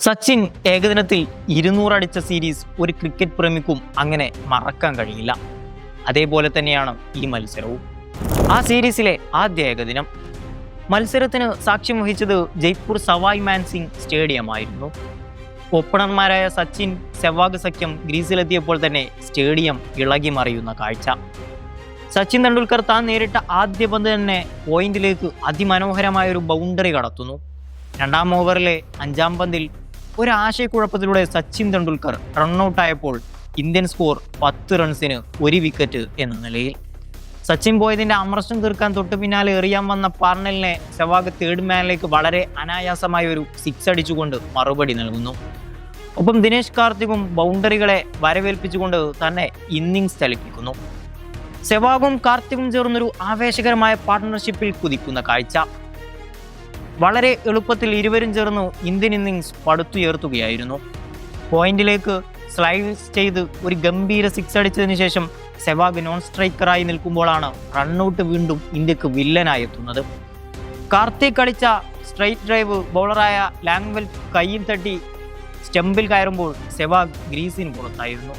സച്ചിൻ ഏകദിനത്തിൽ 200 അടിച്ച സീരീസ് ഒരു ക്രിക്കറ്റ് പ്രേമിക്കും അങ്ങനെ മറക്കാൻ കഴിയില്ല. അതേപോലെ തന്നെയാണ് ഈ മത്സരവും. ആ സീരീസിലെ ആദ്യ ഏകദിനം മത്സരത്തിന് സാക്ഷ്യം വഹിച്ചത് ജയ്പൂർ സവായ് മാൻസിംഗ് സ്റ്റേഡിയം ആയിരുന്നു. ഓപ്പണർമാരായ സച്ചിൻ സെവാഗ് സഖ്യം ഗ്രീസിലെത്തിയപ്പോൾ തന്നെ സ്റ്റേഡിയം ഇളകി മറിയുന്ന കാഴ്ച. സച്ചിൻ തെണ്ടുൽക്കർ താൻ നേരിട്ട ആദ്യ പന്ത് തന്നെ പോയിന്റിലേക്ക് അതിമനോഹരമായ ഒരു ബൗണ്ടറി കടത്തുന്നു. രണ്ടാം ഓവറിലെ 5-ാം പന്തിൽ ഒരു ആശയക്കുഴപ്പത്തിലൂടെ സച്ചിൻ തെണ്ടുൽക്കർ റണ്ണൌട്ടായപ്പോൾ ഇന്ത്യൻ സ്കോർ 10 റൺസിന് 1 വിക്കറ്റ് എന്ന നിലയിൽ. സച്ചിൻ പോയതിന്റെ അമർഷം തീർക്കാൻ തൊട്ടു പിന്നാലെ എറിയാൻ വന്ന പാർണലിനെ സെവാഗ് തേർഡ് മാനിലേക്ക് വളരെ അനായാസമായ ഒരു 6 അടിച്ചുകൊണ്ട് മറുപടി നൽകുന്നു. ഒപ്പം ദിനേശ് കാർത്തികും ബൗണ്ടറികളെ വരവേൽപ്പിച്ചുകൊണ്ട് തന്നെ ഇന്നിംഗ്സ് ചലിപ്പിക്കുന്നു. സെവാഗും കാർത്തികും ചേർന്നൊരു ആവേശകരമായ പാർട്ട്ണർഷിപ്പിൽ കുതിക്കുന്ന കാഴ്ച. വളരെ എളുപ്പത്തിൽ ഇരുവരും ചേർന്ന് ഇന്ത്യൻ ഇന്നിംഗ്സ് പടുത്തുയർത്തുകയായിരുന്നു. പോയിന്റിലേക്ക് സ്ലൈസ് ചെയ്ത് ഒരു ഗംഭീര 6 അടിച്ചതിന് ശേഷം സെവാഗ് നോൺ സ്ട്രൈക്കറായി നിൽക്കുമ്പോഴാണ് റണ്ണൌട്ട് വീണ്ടും ഇന്ത്യക്ക് വില്ലനായി എത്തുന്നത്. കാർത്തിക് കളിച്ച സ്ട്രൈറ്റ് ഡ്രൈവ് ബൗളറായ ലാംഗ്വെൽ കൈയിൽ തട്ടി സ്റ്റംപിൽ കയറുമ്പോൾ സെവാഗ് ഗ്രീസിന് പുറത്തായിരുന്നു.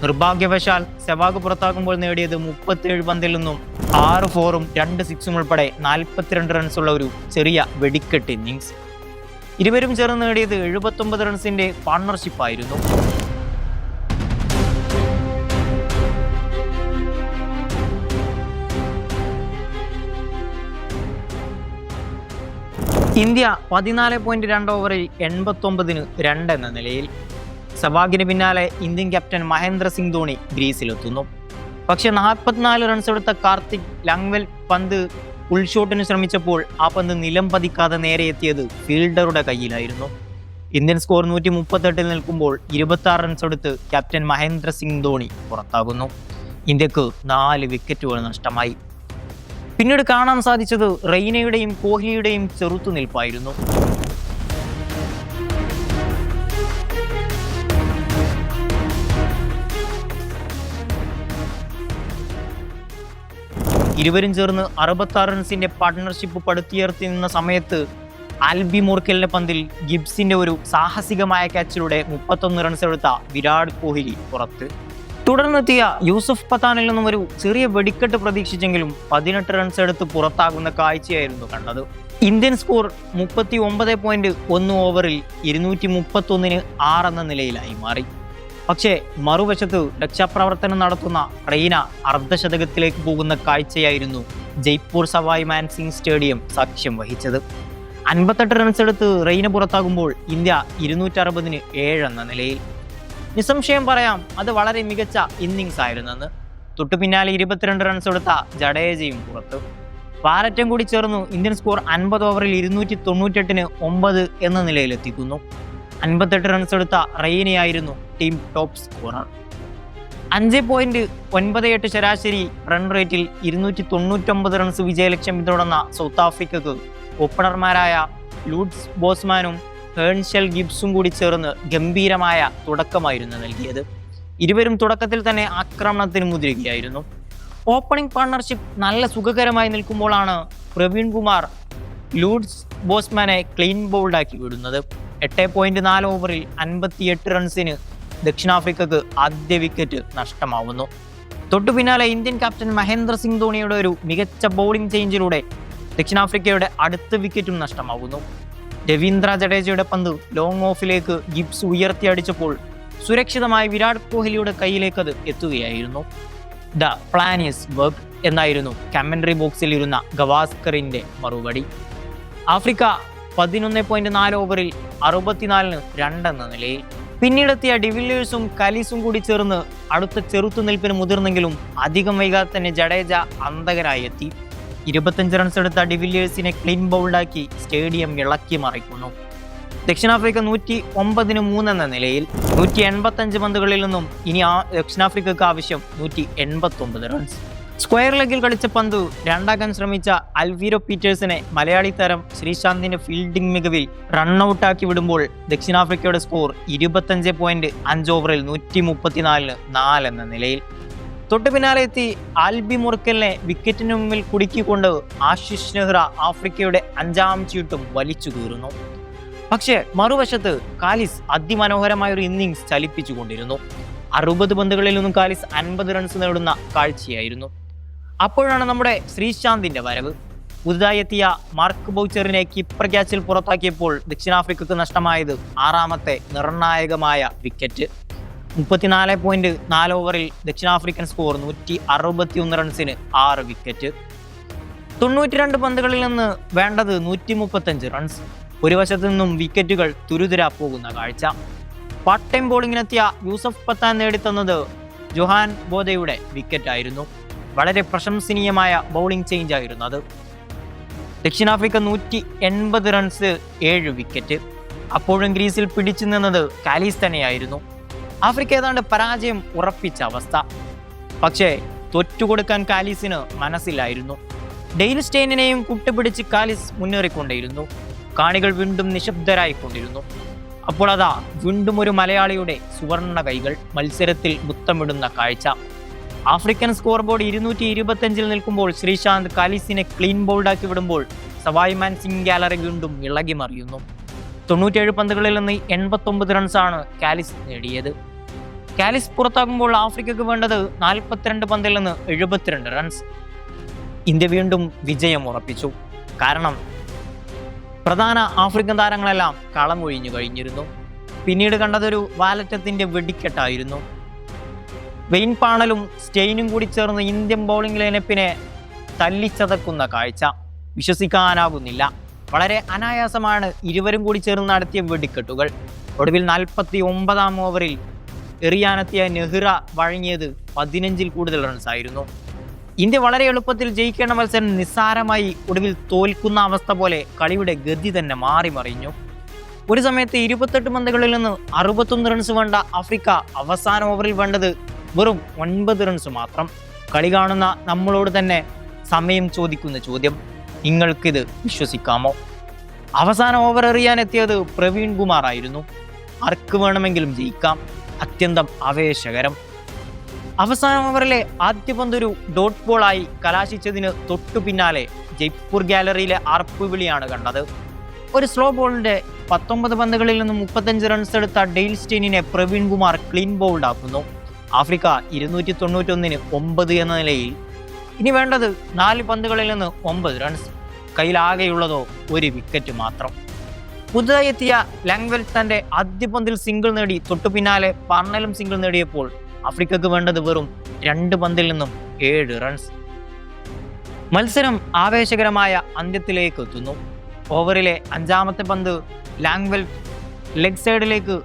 നിർഭാഗ്യവശാൽ സെവാഗ് പുറത്താക്കുമ്പോൾ നേടിയത് 37 പന്തിൽ നിന്നും 6 4-ഉം 2 6-ഉം ഉൾപ്പെടെ 42 റൺസുള്ള ഒരു ചെറിയ വെടിക്കെട്ട് ഇന്നിംഗ്സ്. ഇരുവരും ചേർന്ന് നേടിയത് 79 റൺസിന്റെ പാർട്ണർഷിപ്പായിരുന്നു. ഇന്ത്യ 14.2 ഓവറിൽ 89-ന് 2 എന്ന നിലയിൽ. സെവാഗിന് പിന്നാലെ ഇന്ത്യൻ ക്യാപ്റ്റൻ മഹേന്ദ്ര സിംഗ് ധോണി ഗ്രീസിലെത്തുന്നു. പക്ഷെ 44 റൺസ് എടുത്ത കാർത്തിക് ലാംഗ്വെൽ പന്ത് ഉൾഷോട്ടിന് ശ്രമിച്ചപ്പോൾ ആ പന്ത് നിലം പതിക്കാതെ നേരെ എത്തിയത് ഫീൽഡറുടെ കയ്യിലായിരുന്നു. ഇന്ത്യൻ സ്കോർ 138-ൽ നിൽക്കുമ്പോൾ 26 റൺസ് എടുത്ത് ക്യാപ്റ്റൻ മഹേന്ദ്ര സിംഗ് ധോണി പുറത്താകുന്നു. ഇന്ത്യക്ക് 4 വിക്കറ്റുകൾ നഷ്ടമായി. പിന്നീട് കാണാൻ സാധിച്ചത് റെയ്നയുടെയും കോഹ്ലിയുടെയും ചെറുത്തുനിൽപ്പായിരുന്നു. ഇരുവരും ചേർന്ന് 66 റൺസിന്റെ പാർട്ട്ണർഷിപ്പ് പടുത്തുയർത്തി നിന്ന സമയത്ത് ആൽബി മോർക്കലിന്റെ പന്തിൽ ഗിബ്സിന്റെ ഒരു സാഹസികമായ ക്യാച്ചിലൂടെ 31 റൺസ് എടുത്ത വിരാട് കോഹ്ലി പുറത്ത്. തുടർന്നെത്തിയ യൂസഫ് പത്താനിൽ നിന്നും ഒരു ചെറിയ വെടിക്കെട്ട് പ്രതീക്ഷിച്ചെങ്കിലും 18 റൺസ് എടുത്ത് പുറത്താകുന്ന കാഴ്ചയായിരുന്നു കണ്ടത്. ഇന്ത്യൻ സ്കോർ 39.1 ഓവറിൽ 231-ന് 6 എന്ന നിലയിലായി മാറി. പക്ഷേ മറുവശത്ത് രക്ഷാപ്രവർത്തനം നടത്തുന്ന റെയ്ന അർദ്ധശതകത്തിലേക്ക് പോകുന്ന കാഴ്ചയായിരുന്നു ജയ്പൂർ സവായ് മാൻസിംഗ് സ്റ്റേഡിയം സാക്ഷ്യം വഹിച്ചത്. 58 റൺസ് എടുത്ത് റെയ്ന പുറത്താകുമ്പോൾ ഇന്ത്യ 260-ന് 7 എന്ന നിലയിൽ. നിസ്സംശയം പറയാം, അത് വളരെ മികച്ച ഇന്നിംഗ്സ് ആയിരുന്നെന്ന്. തൊട്ടു പിന്നാലെ 22 റൺസ് എടുത്ത ജഡേജയും പുറത്തു. വാരറ്റം കൂടി ചേർന്നു ഇന്ത്യൻ സ്കോർ 50 ഓവറിൽ 298-ന് 9 എന്ന നിലയിലെത്തിക്കുന്നു. 58 റൺസ് എടുത്ത റെയ്നയായിരുന്നു ടീം ടോപ്പ് സ്കോറർ. 5.98 ശരാശരി റൺ റേറ്റിൽ 299 റൺസ് വിജയലക്ഷ്യം പിന്തുടർന്ന സൗത്ത് ആഫ്രിക്കക്ക് ഓപ്പണർമാരായ ലൂഡ്സ് ബോസ്മാനും ഹേൺഷെൽ ഗിബ്സും കൂടി ചേർന്ന് ഗംഭീരമായ തുടക്കമായിരുന്നു നൽകിയത്. ഇരുവരും തുടക്കത്തിൽ തന്നെ ആക്രമണത്തിന് മുതിരുകയായിരുന്നു. ഓപ്പണിംഗ് പാർട്ണർഷിപ്പ് നല്ല സുഖകരമായി നിൽക്കുമ്പോഴാണ് പ്രവീൺ കുമാർ ലൂഡ്സ് ബോസ്മാനെ ക്ലീൻ ബൗൾഡാക്കി വിടുന്നത്. 8.4 ഓവറിൽ 58 റൺസിന് ദക്ഷിണാഫ്രിക്കക്ക് ആദ്യ വിക്കറ്റ് നഷ്ടമാവുന്നു. തൊട്ടു പിന്നാലെ ഇന്ത്യൻ ക്യാപ്റ്റൻ മഹേന്ദ്ര സിംഗ് ധോണിയുടെ ഒരു മികച്ച ബൗളിംഗ് ചേഞ്ചിലൂടെ ദക്ഷിണാഫ്രിക്കയുടെ അടുത്ത വിക്കറ്റും നഷ്ടമാകുന്നു. രവീന്ദ്ര ജഡേജയുടെ പന്ത് ലോങ് ഓഫിലേക്ക് ഗിബ്സ് ഉയർത്തി അടിച്ചപ്പോൾ സുരക്ഷിതമായി വിരാട് കോഹ്ലിയുടെ കയ്യിലേക്ക് അത് എത്തുകയായിരുന്നു. ദ പ്ലാൻ ഈസ് വർക്ക് എന്നായിരുന്നു കമന്ററി ബോക്സിൽ ഇരുന്ന ഗവാസ്കറിന്റെ മറുപടി. ആഫ്രിക്ക 11.4 ഓവറിൽ 64-ന് 2 എന്ന നിലയിൽ. പിന്നീടെത്തിയ ഡിവില്ലിയേഴ്സും കലീസും കൂടി ചേർന്ന് അടുത്ത ചെറുത്തുനിൽപ്പിന് മുതിർന്നെങ്കിലും അധികം വൈകാതെ തന്നെ ജഡേജ അന്തകനായി എത്തി. 25 റൺസ് എടുത്ത ഡിവില്ലിയേഴ്സിനെ ക്ലീൻ ബൗൾഡാക്കി സ്റ്റേഡിയം ഇളക്കി മറിക്കുന്നു. ദക്ഷിണാഫ്രിക്ക 109-ന് 3 എന്ന നിലയിൽ. 185 പന്തുകളിൽ നിന്നും ഇനി ദക്ഷിണാഫ്രിക്കക്ക് ആവശ്യം 189 റൺസ്. സ്ക്വയർ ലെഗിൽ കളിച്ച പന്ത് രണ്ടാക്കാൻ ശ്രമിച്ച അൽവീരോ പീറ്റേഴ്സിനെ മലയാളി താരം ശ്രീശാന്തിന്റെ ഫീൽഡിംഗ് മികവിൽ റണ്ണൌട്ടാക്കി വിടുമ്പോൾ ദക്ഷിണാഫ്രിക്കയുടെ സ്കോർ 25.5 ഓവറിൽ 134-ന് 4 എന്ന നിലയിൽ. തൊട്ടു പിന്നാലെ എത്തി ആൽബി മോർക്കലിനെ വിക്കറ്റിന് മുമ്പിൽ കുടുക്കിക്കൊണ്ട് ആശിഷ് നെഹ്റ ആഫ്രിക്കയുടെ 5-ാം ചീട്ടും വലിച്ചു കീറുന്നു. പക്ഷേ മറുവശത്ത് കാലിസ് അതിമനോഹരമായ ഒരു ഇന്നിങ്സ് ചലിപ്പിച്ചുകൊണ്ടിരുന്നു. 60 പന്തുകളിൽ നിന്നും കാലിസ് 50 റൺസ് നേടുന്ന കാഴ്ചയായിരുന്നു. അപ്പോഴാണ് നമ്മുടെ ശ്രീശാന്തിന്റെ വരവ്. പുതുതായി എത്തിയ മാർക്ക് ബൗച്ചറിനെ കീപ്പർ ക്യാച്ചിൽ പുറത്താക്കിയപ്പോൾ ദക്ഷിണാഫ്രിക്കക്ക് നഷ്ടമായത് 6ാമത്തെ നിർണായകമായ വിക്കറ്റ്. 34.4 ഓവറിൽ ദക്ഷിണാഫ്രിക്കൻ സ്കോർ 161 റൺസിന് 6 വിക്കറ്റ്. 92 പന്തുകളിൽ നിന്ന് വേണ്ടത് 135 റൺസ്. ഒരു വശത്തു നിന്നും വിക്കറ്റുകൾ തുരുതുരാ പോകുന്ന കാഴ്ച. പാർട്ട് ടൈം ബോളിങ്ങിനെത്തിയ യൂസഫ് പത്താൻ നേടിത്തന്നത് ജൊഹാൻ ബോദയുടെ വിക്കറ്റായിരുന്നു. വളരെ പ്രശംസനീയമായ ബൗളിംഗ് ചേഞ്ച് ആയിരുന്നു അത്. ദക്ഷിണാഫ്രിക്ക 180 റൺസ് 7 വിക്കറ്റ്. അപ്പോഴും ക്രീസിൽ പിടിച്ചു നിന്നത് കാലിസ് തന്നെയായിരുന്നു. ആഫ്രിക്ക ഏതാണ്ട് പരാജയം ഉറപ്പിച്ച അവസ്ഥ. പക്ഷേ തോറ്റുകൊടുക്കാൻ കാലിസിന് മനസ്സിലായിരുന്നു. ഡെയിൽ സ്റ്റെയിനിനെയും കൂട്ടുപിടിച്ച് കാലിസ് മുന്നേറിക്കൊണ്ടേയിരുന്നു. കാണികൾ വീണ്ടും നിശബ്ദരായിക്കൊണ്ടിരുന്നു. അപ്പോൾ അതാ വീണ്ടും ഒരു മലയാളിയുടെ സുവർണ കൈകൾ മത്സരത്തിൽ മുത്തമിടുന്ന കാഴ്ച. ആഫ്രിക്കൻ സ്കോർ ബോർഡ് 225 നിൽക്കുമ്പോൾ ശ്രീശാന്ത് കാലിസിനെ ക്ലീൻ ബൗൾഡാക്കി വിടുമ്പോൾ സവായ് മാൻ സിംഗ് ഗാലറി വീണ്ടും ഇളകി മറിയുന്നു. 97 പന്തുകളിൽ നിന്ന് 89 റൺസാണ് കാലിസ് നേടിയത്. കാലിസ് പുറത്താകുമ്പോൾ ആഫ്രിക്കക്ക് വേണ്ടത് 42 പന്തിൽ നിന്ന് 72 റൺസ്. ഇന്ത്യ വീണ്ടും വിജയം ഉറപ്പിച്ചു. കാരണം പ്രധാന ആഫ്രിക്കൻ താരങ്ങളെല്ലാം കളമൊഴിഞ്ഞു കഴിഞ്ഞിരുന്നു. പിന്നീട് കണ്ടതൊരു വാലറ്റത്തിന്റെ വെടിക്കെട്ടായിരുന്നു. വെയിൻ പാണലും സ്റ്റെയിനും കൂടി ചേർന്ന് ഇന്ത്യൻ ബൗളിംഗ് ലൈനപ്പിനെ തല്ലിച്ചതക്കുന്ന കാഴ്ച വിശ്വസിക്കാനാകുന്നില്ല. വളരെ അനായാസമാണ് ഇരുവരും കൂടി ചേർന്ന് നടത്തിയ വെടിക്കെട്ടുകൾ. ഒടുവിൽ 49ാം ഓവറിൽ എറിയാനെത്തിയ നെഹ്റ വഴങ്ങിയത് 15ൽ കൂടുതൽ റൺസായിരുന്നു. ഇന്ത്യ വളരെ എളുപ്പത്തിൽ ജയിക്കേണ്ട മത്സരം നിസ്സാരമായി ഒടുവിൽ തോൽക്കുന്ന അവസ്ഥ പോലെ കളിയുടെ ഗതി തന്നെ മാറി മറിഞ്ഞു. ഒരു സമയത്ത് 28 പന്തുകളിൽ നിന്ന് 61 റൺസ് വേണ്ട ആഫ്രിക്ക അവസാന ഓവറിൽ വേണ്ടത് വെറും 9 റൺസ് മാത്രം. കളി കാണുന്ന നമ്മളോട് തന്നെ സമയം ചോദിക്കുന്ന ചോദ്യം, നിങ്ങൾക്കിത് വിശ്വസിക്കാമോ? അവസാന ഓവർ എറിയാനെത്തിയത് പ്രവീൺ കുമാർ ആയിരുന്നു. ആർക്ക് വേണമെങ്കിലും ജയിക്കാം. അത്യന്തം ആവേശകരം. അവസാന ഓവറിലെ ആദ്യ പന്തൊരു ഡോട്ട് ബോളായി കലാശിച്ചതിന് തൊട്ടു പിന്നാലെ ജയ്പൂർ ഗാലറിയിലെ ആർപ്പ് വിളിയാണ് കണ്ടത്. ഒരു സ്ലോ ബോളിന്റെ 19 പന്തുകളിൽ നിന്നും 35 റൺസ് എടുത്ത ഡെയിൽ സ്റ്റെയിനിനെ പ്രവീൺ കുമാർ ക്ലീൻ ബൗൾഡ് ആക്കുന്നു. ആഫ്രിക്ക 291-ന് 9 എന്ന നിലയിൽ. ഇനി വേണ്ടത് 4 പന്തുകളിൽ നിന്ന് 9 റൺസ്. കയ്യിലാകെയുള്ളതോ ഒരു വിക്കറ്റ് മാത്രം. പുതുതായി എത്തിയ ലാംഗ്വെൽ തന്റെ ആദ്യ പന്തിൽ സിംഗിൾ നേടി തൊട്ടു പിന്നാലെ പാർണലും സിംഗിൾ നേടിയപ്പോൾ ആഫ്രിക്കക്ക് വേണ്ടത് വെറും 2 പന്തിൽ നിന്നും 7 റൺസ്. മത്സരം ആവേശകരമായ അന്ത്യത്തിലേക്ക് എത്തുന്നു. ഓവറിലെ 5ാമത്തെ പന്ത് ലാംഗ്വെൽ ലെഗ് സൈഡിലേക്ക്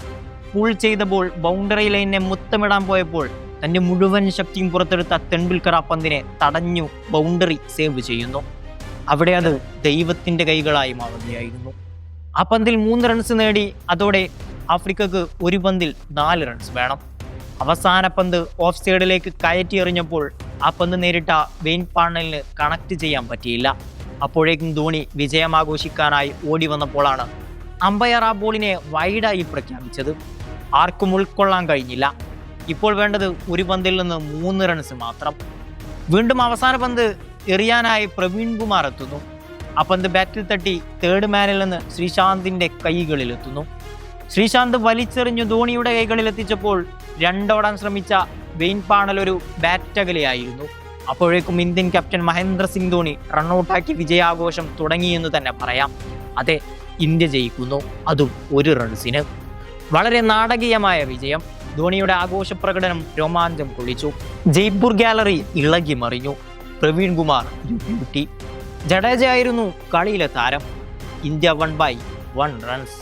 പുൾ ചെയ്ത ബോൾ ബൗണ്ടറി ലൈനിനെ മുത്തമിടാൻ പോയപ്പോൾ തന്റെ മുഴുവൻ ശക്തിയും പുറത്തെടുത്ത തെണ്ടുൽക്കർ ആ പന്തിനെ തടഞ്ഞു ബൗണ്ടറി സേവ് ചെയ്യുന്നു. അവിടെ അത് ദൈവത്തിന്റെ കൈകളായി മാറുകയായിരുന്നു. ആ പന്തിൽ 3 റൺസ് നേടി. അതോടെ ആഫ്രിക്കക്ക് ഒരു പന്തിൽ 4 റൺസ് വേണം. അവസാന പന്ത് ഓഫ് സൈഡിലേക്ക് കയറ്റി എറിഞ്ഞപ്പോൾ ആ പന്ത് നേരിട്ട വെയിൻ പാണലിന് കണക്ട് ചെയ്യാൻ പറ്റിയില്ല. അപ്പോഴേക്കും ധോണി വിജയം ആഘോഷിക്കാനായി ഓടി വന്നപ്പോഴാണ് അമ്പയർ ആ ബോളിനെ വൈഡായി പ്രഖ്യാപിച്ചത്. ആർക്കും ഉൾക്കൊള്ളാൻ കഴിഞ്ഞില്ല. ഇപ്പോൾ വേണ്ടത് ഒരു പന്തിൽ നിന്ന് 3 റൺസ് മാത്രം. വീണ്ടും അവസാന പന്ത് എറിയാനായി പ്രവീൺ കുമാർ എത്തുന്നു. ആ പന്ത് ബാറ്റിൽ തട്ടി തേർഡ് മാനിൽ നിന്ന് ശ്രീശാന്തിന്റെ കൈകളിലെത്തുന്നു. ശ്രീശാന്ത് വലിച്ചെറിഞ്ഞു ധോണിയുടെ കൈകളിലെത്തിച്ചപ്പോൾ 2 ഓടാൻ ശ്രമിച്ച വെയിൻ പാണൽ ഒരു ബാറ്റകലെയായിരുന്നു. അപ്പോഴേക്കും ഇന്ത്യൻ ക്യാപ്റ്റൻ മഹേന്ദ്ര സിംഗ് ധോണി റണ്ണൌട്ടാക്കി വിജയാഘോഷം തുടങ്ങിയെന്ന് തന്നെ പറയാം. അതെ, ഇന്ത്യ ജയിക്കുന്നു, അതും 1 റൺസിന്. വളരെ നാടകീയമായ വിജയം. ധോണിയുടെ ആഘോഷ പ്രകടനം രോമാഞ്ചം കൊള്ളിച്ചു. ജയ്പൂർ ഗാലറി ഇളകി മറിഞ്ഞു. പ്രവീൺ കുമാർ ജഡേജ ആയിരുന്നു കളിയിലെ താരം. India 1/1 runs.